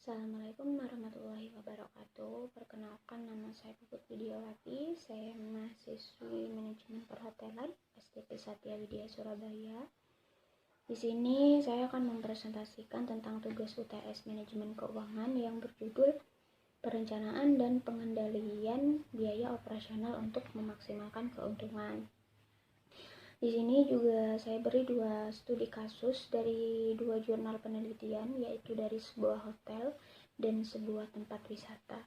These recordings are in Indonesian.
Assalamualaikum warahmatullahi wabarakatuh. Perkenalkan, nama saya Puput Widiawati. Saya mahasiswi Manajemen Perhotelan STP Satya Widya Surabaya. Di sini saya akan mempresentasikan tentang tugas UTS Manajemen Keuangan yang berjudul Perencanaan dan Pengendalian Biaya Operasional untuk Memaksimalkan Keuntungan. Di sini juga saya beri 2 studi kasus dari 2 jurnal penelitian, yaitu dari sebuah hotel dan sebuah tempat wisata.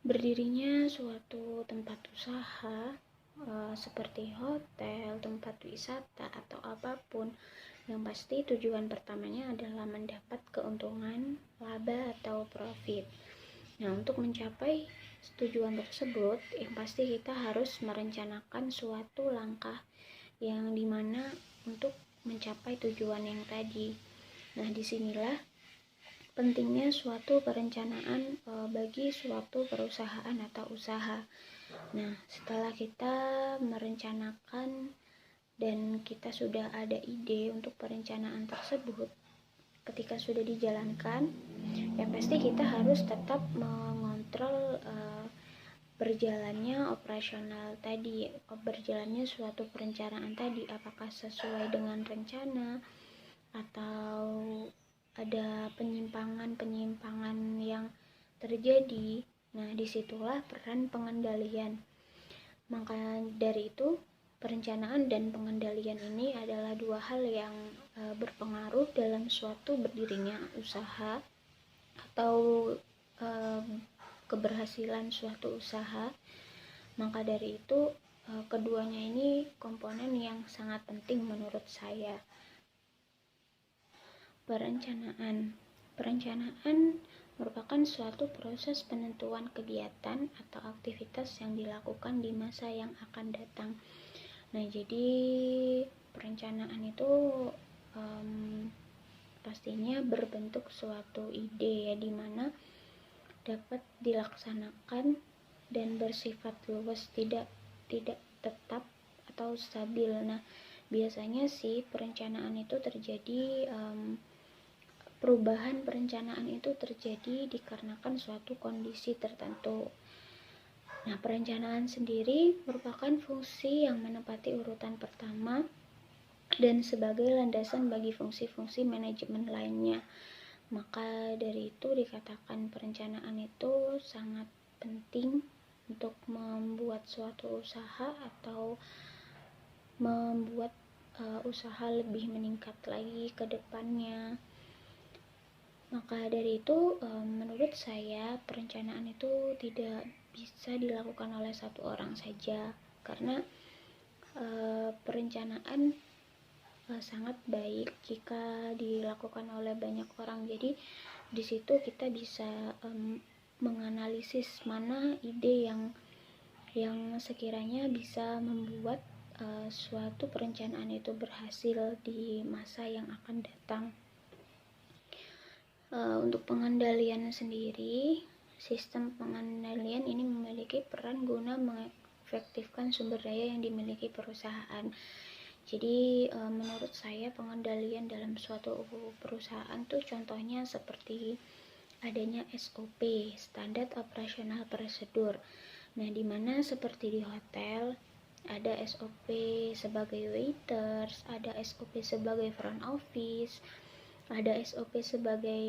Berdirinya suatu tempat usaha seperti hotel, tempat wisata, atau apapun, yang pasti tujuan pertamanya adalah mendapat keuntungan, laba, atau profit. Nah, untuk mencapai tujuan tersebut, yang pasti kita harus merencanakan suatu langkah yang dimana untuk mencapai tujuan yang tadi. Nah, disinilah pentingnya suatu perencanaan bagi suatu perusahaan atau usaha. Nah, setelah kita merencanakan dan kita sudah ada ide untuk perencanaan tersebut, ketika sudah dijalankan, yang pasti kita harus tetap mengontrol berjalannya operasional tadi, berjalannya suatu perencanaan tadi, apakah sesuai dengan rencana atau ada penyimpangan yang terjadi. Nah, disitulah peran pengendalian. Maka dari itu, perencanaan dan pengendalian ini adalah dua hal yang berpengaruh dalam suatu berdirinya usaha atau keberhasilan suatu usaha. Maka dari itu, keduanya ini komponen yang sangat penting menurut saya. Perencanaan merupakan suatu proses penentuan kegiatan atau aktivitas yang dilakukan di masa yang akan datang. Nah, jadi perencanaan itu pastinya berbentuk suatu ide, ya, dimana dapat dilaksanakan dan bersifat luas, tidak tetap atau stabil. Nah, biasanya sih perencanaan itu terjadi, perubahan perencanaan itu terjadi dikarenakan suatu kondisi tertentu. Nah, perencanaan sendiri merupakan fungsi yang menempati urutan pertama dan sebagai landasan bagi fungsi-fungsi manajemen lainnya. Maka dari itu dikatakan perencanaan itu sangat penting untuk membuat suatu usaha atau membuat usaha lebih meningkat lagi ke depannya. Maka dari itu, menurut saya perencanaan itu tidak bisa dilakukan oleh satu orang saja, karena perencanaan sangat baik jika dilakukan oleh banyak orang. Jadi di situ kita bisa menganalisis mana ide yang sekiranya bisa membuat suatu perencanaan itu berhasil di masa yang akan datang. Untuk pengendalian sendiri, sistem pengendalian ini memiliki peran guna mengefektifkan sumber daya yang dimiliki perusahaan. Jadi menurut saya pengendalian dalam suatu perusahaan tuh contohnya seperti adanya SOP, Standar Operasional Prosedur. Nah, dimana seperti di hotel ada SOP sebagai waiters, ada SOP sebagai front office, ada SOP sebagai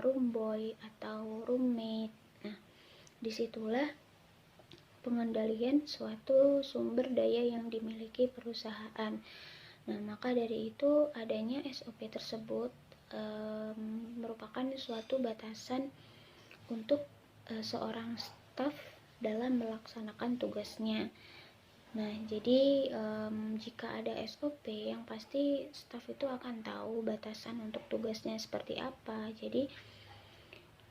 room boy atau roommate. Nah, disitulah pengendalian suatu sumber daya yang dimiliki perusahaan. Nah, maka dari itu adanya SOP tersebut merupakan suatu batasan untuk seorang staf dalam melaksanakan tugasnya. Nah, jadi jika ada SOP, yang pasti staf itu akan tahu batasan untuk tugasnya seperti apa. Jadi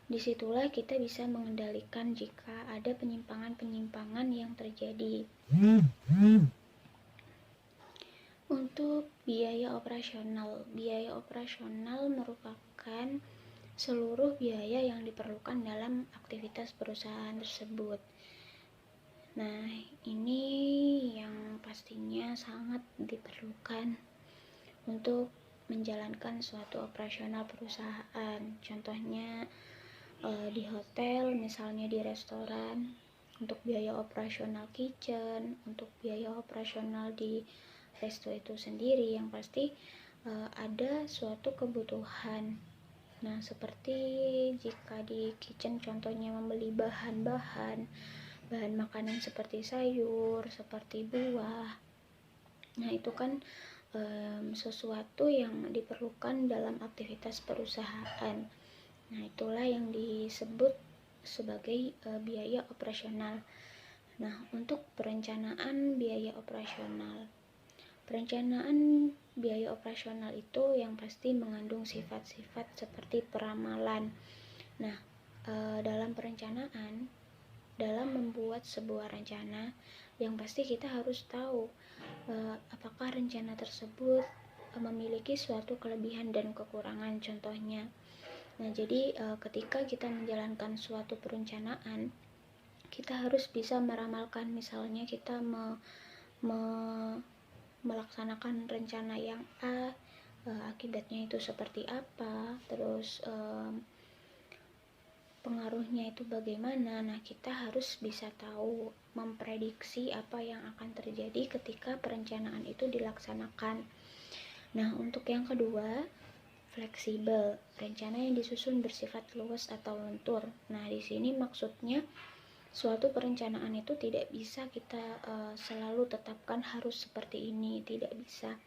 disitulah kita bisa mengendalikan jika ada penyimpangan-penyimpangan yang terjadi. Untuk biaya operasional merupakan seluruh biaya yang diperlukan dalam aktivitas perusahaan tersebut. Nah, ini yang pastinya sangat diperlukan untuk menjalankan suatu operasional perusahaan. Contohnya di hotel, misalnya di restoran, untuk biaya operasional kitchen, untuk biaya operasional di resto itu sendiri, yang pasti ada suatu kebutuhan. Nah, seperti jika di kitchen contohnya membeli bahan makanan seperti sayur, seperti buah. Nah, itu kan sesuatu yang diperlukan dalam aktivitas perusahaan. Nah, itulah yang disebut sebagai biaya operasional. Nah, untuk perencanaan biaya operasional. Perencanaan biaya operasional itu yang pasti mengandung sifat-sifat seperti peramalan. Nah, dalam perencanaan, dalam membuat sebuah rencana, yang pasti kita harus tahu apakah rencana tersebut memiliki suatu kelebihan dan kekurangan contohnya. Nah, jadi ketika kita menjalankan suatu perencanaan, kita harus bisa meramalkan, misalnya kita melaksanakan rencana yang A, akibatnya itu seperti apa, terus pengaruhnya itu bagaimana. Nah, kita harus bisa tahu, memprediksi apa yang akan terjadi ketika perencanaan itu dilaksanakan. Nah, untuk yang kedua, fleksibel, rencana yang disusun bersifat luas atau lentur. Nah, di sini maksudnya suatu perencanaan itu tidak bisa kita selalu tetapkan harus seperti ini, tidak bisa.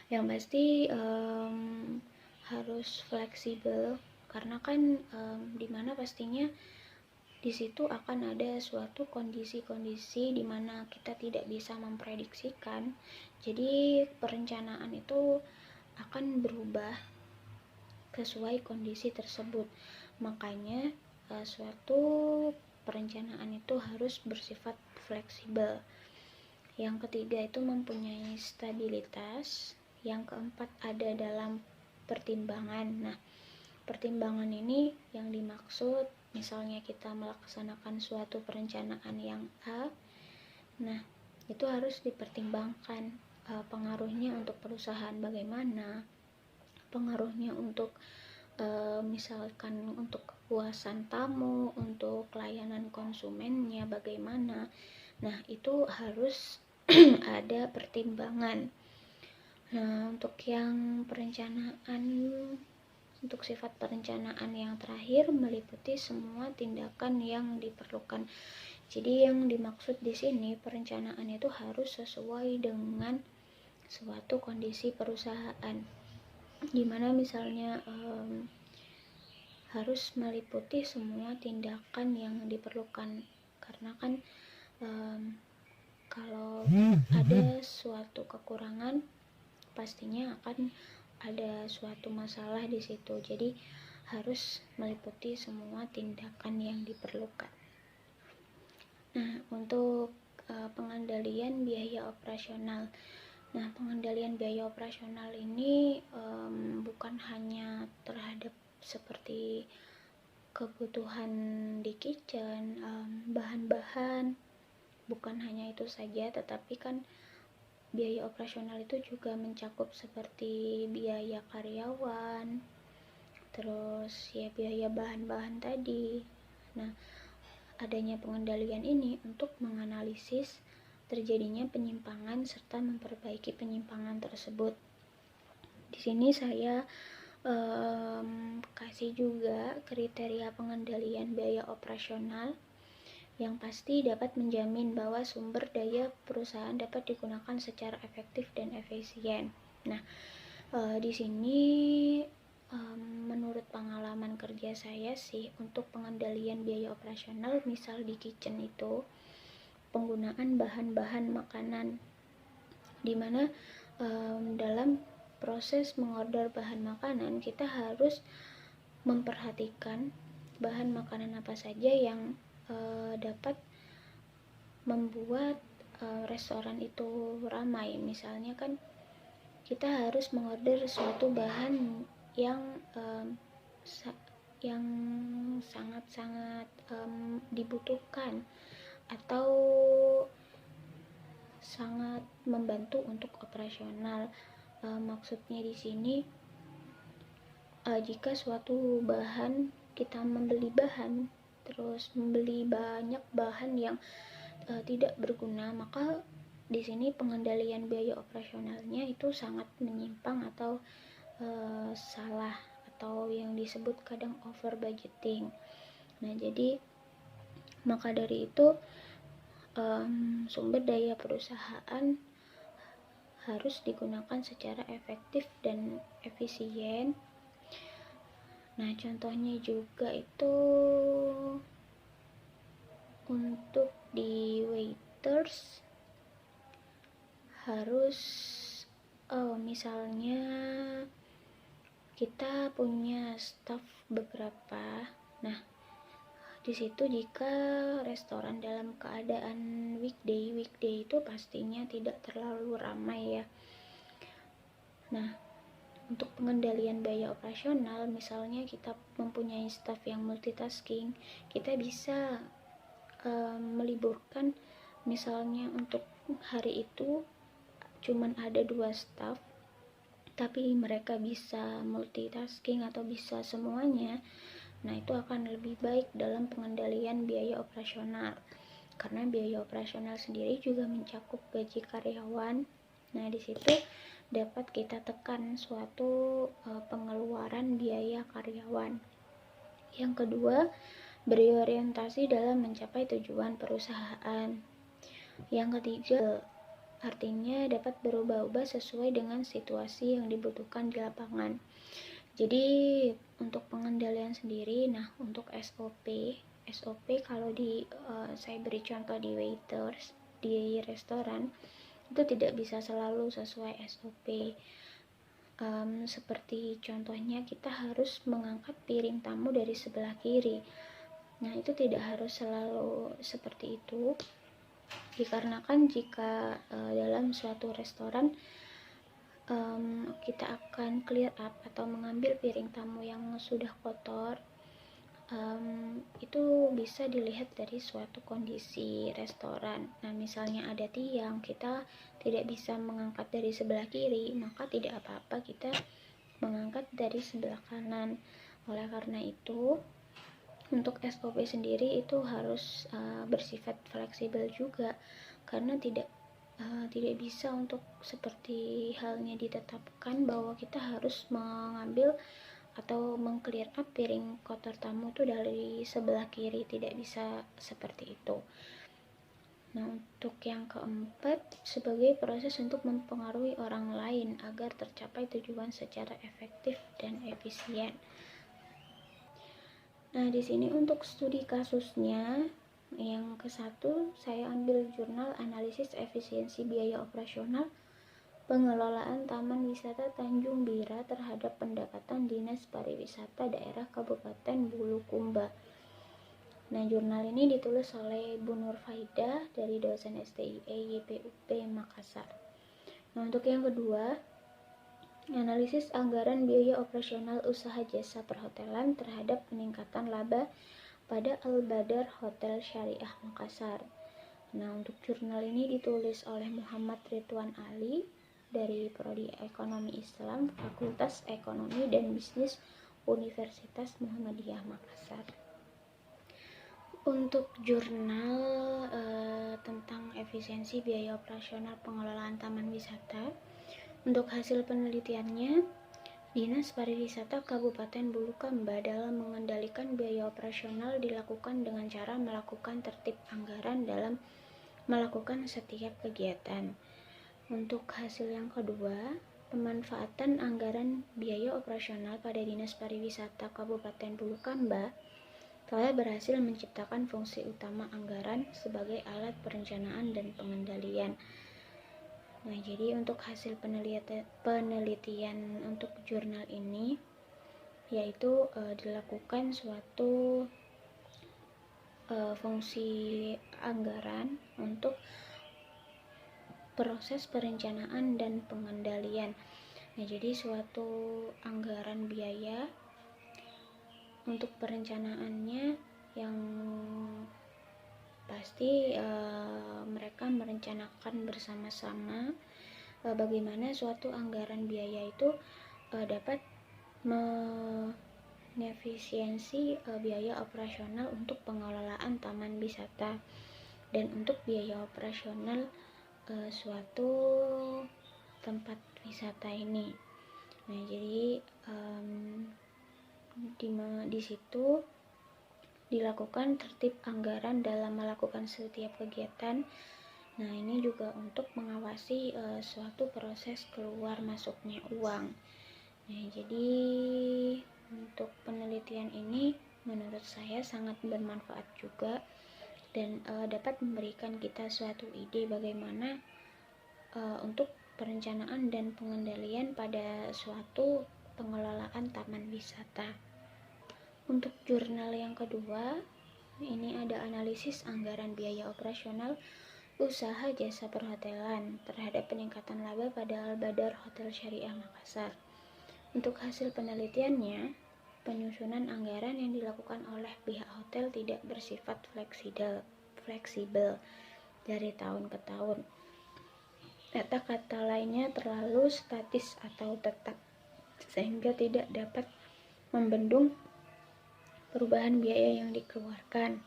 Yang pasti harus fleksibel, karena kan dimana pastinya di situ akan ada suatu kondisi-kondisi dimana kita tidak bisa memprediksikan. Jadi perencanaan itu akan berubah sesuai kondisi tersebut. Makanya suatu perencanaan itu harus bersifat fleksibel. Yang ketiga itu mempunyai stabilitas. Yang keempat ada dalam pertimbangan. Nah, pertimbangan ini yang dimaksud, misalnya kita melaksanakan suatu perencanaan yang A, nah itu harus dipertimbangkan pengaruhnya untuk perusahaan bagaimana, pengaruhnya untuk misalkan untuk kepuasan tamu, untuk layanan konsumennya bagaimana. Nah, itu harus ada pertimbangan. Nah, untuk yang perencanaan, untuk sifat perencanaan yang terakhir meliputi semua tindakan yang diperlukan. Jadi yang dimaksud di sini, perencanaan itu harus sesuai dengan suatu kondisi perusahaan, dimana misalnya harus meliputi semua tindakan yang diperlukan, karena kan kalau ada suatu kekurangan pastinya akan ada suatu masalah di situ. Jadi harus meliputi semua tindakan yang diperlukan. Nah, untuk pengendalian biaya operasional. Nah, pengendalian biaya operasional ini bukan hanya terhadap seperti kebutuhan di kitchen, bahan-bahan, bukan hanya itu saja, tetapi kan biaya operasional itu juga mencakup seperti biaya karyawan, terus ya biaya bahan-bahan tadi. Nah, adanya pengendalian ini untuk menganalisis terjadinya penyimpangan serta memperbaiki penyimpangan tersebut. Di sini saya kasih juga kriteria pengendalian biaya operasional yang pasti dapat menjamin bahwa sumber daya perusahaan dapat digunakan secara efektif dan efisien. Nah, di sini menurut pengalaman kerja saya sih, untuk pengendalian biaya operasional, misal di kitchen itu penggunaan bahan-bahan makanan, dimana dalam proses mengorder bahan makanan kita harus memperhatikan bahan makanan apa saja yang dapat membuat restoran itu ramai. Misalnya kan kita harus mengorder suatu bahan yang sangat-sangat dibutuhkan atau sangat membantu untuk operasional. Maksudnya di sini jika suatu bahan, kita membeli bahan terus membeli banyak bahan yang tidak berguna, maka di sini pengendalian biaya operasionalnya itu sangat menyimpang atau salah, atau yang disebut kadang over budgeting. Nah, jadi maka dari itu sumber daya perusahaan harus digunakan secara efektif dan efisien. Nah, contohnya juga itu untuk di waiters harus misalnya kita punya staff beberapa. Nah, di situ jika restoran dalam keadaan weekday itu pastinya tidak terlalu ramai ya. Nah, untuk pengendalian biaya operasional, misalnya kita mempunyai staff yang multitasking, kita bisa meliburkan, misalnya untuk hari itu cuman ada 2 staff, tapi mereka bisa multitasking atau bisa semuanya. Nah, itu akan lebih baik dalam pengendalian biaya operasional, karena biaya operasional sendiri juga mencakup gaji karyawan. Nah, di situ dapat kita tekan suatu pengeluaran biaya karyawan. Yang kedua, berorientasi dalam mencapai tujuan perusahaan. Yang ketiga, artinya dapat berubah-ubah sesuai dengan situasi yang dibutuhkan di lapangan. Jadi untuk pengendalian sendiri, nah untuk SOP kalau saya beri contoh di waiters di restoran itu tidak bisa selalu sesuai SOP. Seperti contohnya kita harus mengangkat piring tamu dari sebelah kiri. Nah, itu tidak harus selalu seperti itu, dikarenakan jika dalam suatu restoran kita akan clear up atau mengambil piring tamu yang sudah kotor, itu bisa dilihat dari suatu kondisi restoran. Nah, misalnya ada tiang, kita tidak bisa mengangkat dari sebelah kiri, maka tidak apa-apa kita mengangkat dari sebelah kanan. Oleh karena itu, untuk SOP sendiri itu harus bersifat fleksibel juga, karena tidak bisa untuk seperti halnya ditetapkan bahwa kita harus mengambil atau meng-clear up piring kotor tamu itu dari sebelah kiri, tidak bisa seperti itu. Nah, untuk yang keempat, sebagai proses untuk mempengaruhi orang lain agar tercapai tujuan secara efektif dan efisien. Nah, di sini untuk studi kasusnya yang ke-1, saya ambil jurnal analisis efisiensi biaya operasional pengelolaan Taman Wisata Tanjung Bira terhadap pendapatan Dinas Pariwisata Daerah Kabupaten Bulukumba. Nah, jurnal ini ditulis oleh Bu Nur Faidah dari dosen STIE YPUP Makassar. Nah, untuk yang kedua, analisis anggaran biaya operasional usaha jasa perhotelan terhadap peningkatan laba pada Al-Badar Hotel Syariah Makassar. Nah, untuk jurnal ini ditulis oleh Muhammad Ridwan Ali dari Prodi Ekonomi Islam, Fakultas Ekonomi dan Bisnis Universitas Muhammadiyah Makassar. Untuk jurnal tentang efisiensi biaya operasional pengelolaan taman wisata, untuk hasil penelitiannya, Dinas Pariwisata Kabupaten Bulukumba dalam mengendalikan biaya operasional dilakukan dengan cara melakukan tertib anggaran dalam melakukan setiap kegiatan. Untuk hasil yang kedua, pemanfaatan anggaran biaya operasional pada Dinas Pariwisata Kabupaten Bulukumba telah berhasil menciptakan fungsi utama anggaran sebagai alat perencanaan dan pengendalian. Nah, jadi untuk hasil penelitian untuk jurnal ini yaitu dilakukan suatu fungsi anggaran untuk proses perencanaan dan pengendalian. Nah, jadi suatu anggaran biaya untuk perencanaannya yang pasti mereka merencanakan bersama-sama bagaimana suatu anggaran biaya itu dapat mengefisiensi biaya operasional untuk pengelolaan taman wisata dan untuk biaya operasional suatu tempat wisata ini. Nah, jadi di situ dilakukan tertib anggaran dalam melakukan setiap kegiatan. Nah, ini juga untuk mengawasi suatu proses keluar masuknya uang. Nah, jadi untuk penelitian ini menurut saya sangat bermanfaat juga dan dapat memberikan kita suatu ide bagaimana untuk perencanaan dan pengendalian pada suatu pengelolaan taman wisata. Untuk jurnal yang kedua, ini ada analisis anggaran biaya operasional usaha jasa perhotelan terhadap peningkatan laba pada Al-Badar Hotel Syariah Makassar. Untuk hasil penelitiannya, penyusunan anggaran yang dilakukan oleh pihak hotel tidak bersifat fleksibel dari tahun ke tahun. Kata-kata lainnya terlalu statis atau tetap, sehingga tidak dapat membendung perubahan biaya yang dikeluarkan.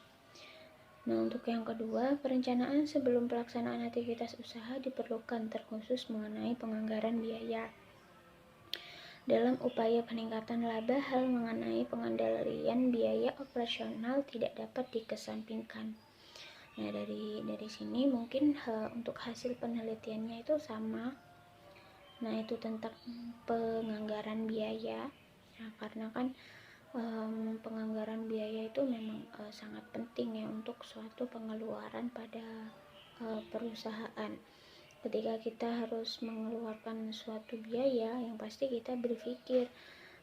Nah, untuk yang kedua, perencanaan sebelum pelaksanaan aktivitas usaha diperlukan, terkhusus mengenai penganggaran biaya. Dalam upaya peningkatan laba, hal mengenai pengendalian biaya operasional tidak dapat dikesampingkan. Nah, dari sini mungkin untuk hasil penelitiannya itu sama. Nah, itu tentang penganggaran biaya. Nah, karena kan penganggaran biaya itu memang sangat penting ya untuk suatu pengeluaran pada perusahaan. Ketika kita harus mengeluarkan suatu biaya, yang pasti kita berpikir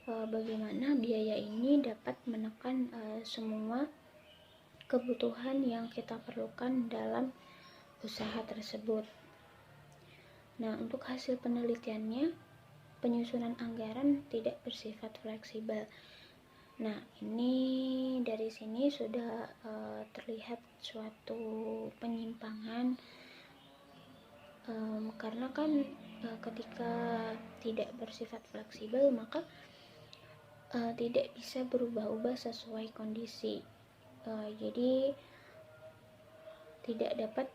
bagaimana biaya ini dapat menekan semua kebutuhan yang kita perlukan dalam usaha tersebut. Nah, untuk hasil penelitiannya, penyusunan anggaran tidak bersifat fleksibel. Nah, ini dari sini sudah terlihat suatu penyimpangan karena kan ketika tidak bersifat fleksibel maka tidak bisa berubah-ubah sesuai kondisi. Jadi tidak dapat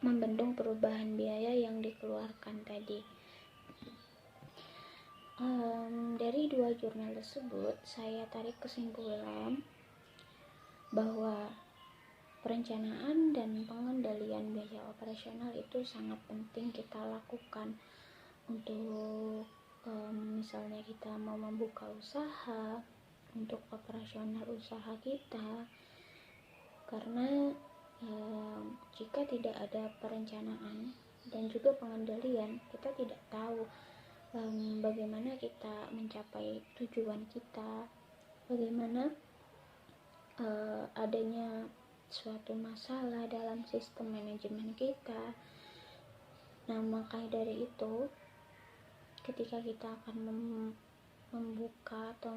membendung perubahan biaya yang dikeluarkan tadi. Dari dua jurnal tersebut, saya tarik kesimpulan bahwa perencanaan dan pengendalian biaya operasional itu sangat penting kita lakukan untuk misalnya kita mau membuka usaha, untuk operasional usaha kita, karena jika tidak ada perencanaan dan juga pengendalian, kita tidak tahu bagaimana kita mencapai tujuan kita, bagaimana adanya suatu masalah dalam sistem manajemen kita. Nah, makanya dari itu ketika kita akan membuka atau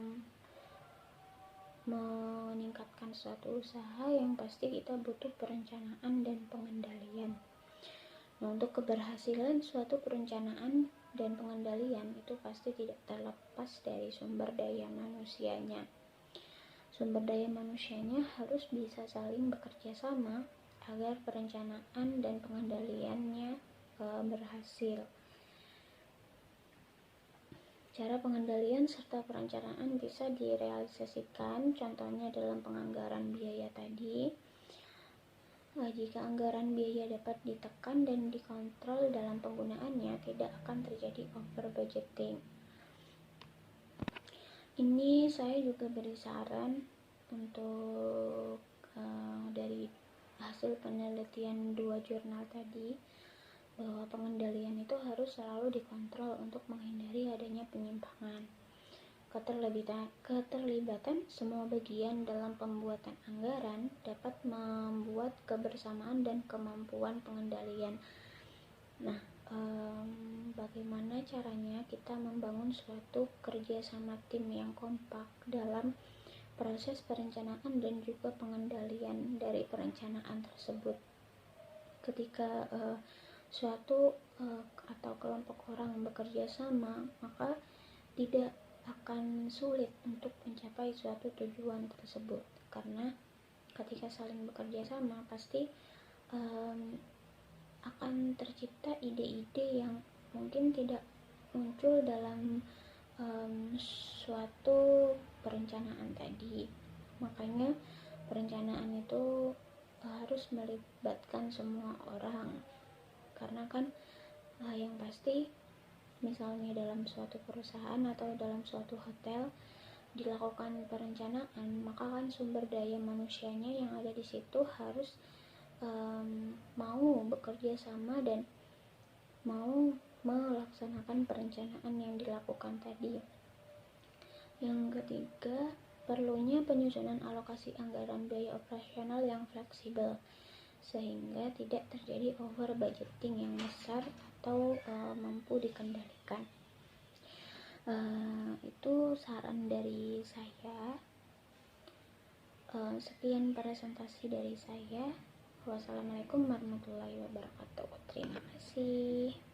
meningkatkan suatu usaha, yang pasti kita butuh perencanaan dan pengendalian. Nah, untuk keberhasilan suatu perencanaan dan pengendalian itu pasti tidak terlepas dari sumber daya manusianya. Sumber daya manusianya harus bisa saling bekerja sama agar perencanaan dan pengendaliannya berhasil. Cara pengendalian serta perencanaan bisa direalisasikan, contohnya dalam penganggaran biaya tadi. Jika anggaran biaya dapat ditekan dan dikontrol dalam penggunaannya, tidak akan terjadi over budgeting. Ini saya juga beri saran untuk dari hasil penelitian dua jurnal tadi, bahwa pengendalian itu harus selalu dikontrol untuk menghindari adanya penyimpangan. Keterlibatan semua bagian dalam pembuatan anggaran dapat membuat kebersamaan dan kemampuan pengendalian. Nah, bagaimana caranya kita membangun suatu kerjasama tim yang kompak dalam proses perencanaan dan juga pengendalian dari perencanaan tersebut. Ketika suatu atau kelompok orang bekerja sama, maka tidak akan sulit untuk mencapai suatu tujuan tersebut, karena ketika saling bekerja sama pasti akan tercipta ide-ide yang mungkin tidak muncul dalam suatu perencanaan tadi. Makanya perencanaan itu harus melibatkan semua orang, karena kan yang pasti misalnya dalam suatu perusahaan atau dalam suatu hotel dilakukan perencanaan, maka kan sumber daya manusianya yang ada di situ harus mau bekerja sama dan mau melaksanakan perencanaan yang dilakukan tadi. Yang ketiga, perlunya penyusunan alokasi anggaran biaya operasional yang fleksibel sehingga tidak terjadi over budgeting yang besar atau mampu dikendalikan. Itu saran dari saya. Sekian presentasi dari saya. Wassalamualaikum warahmatullahi wabarakatuh. Terima kasih.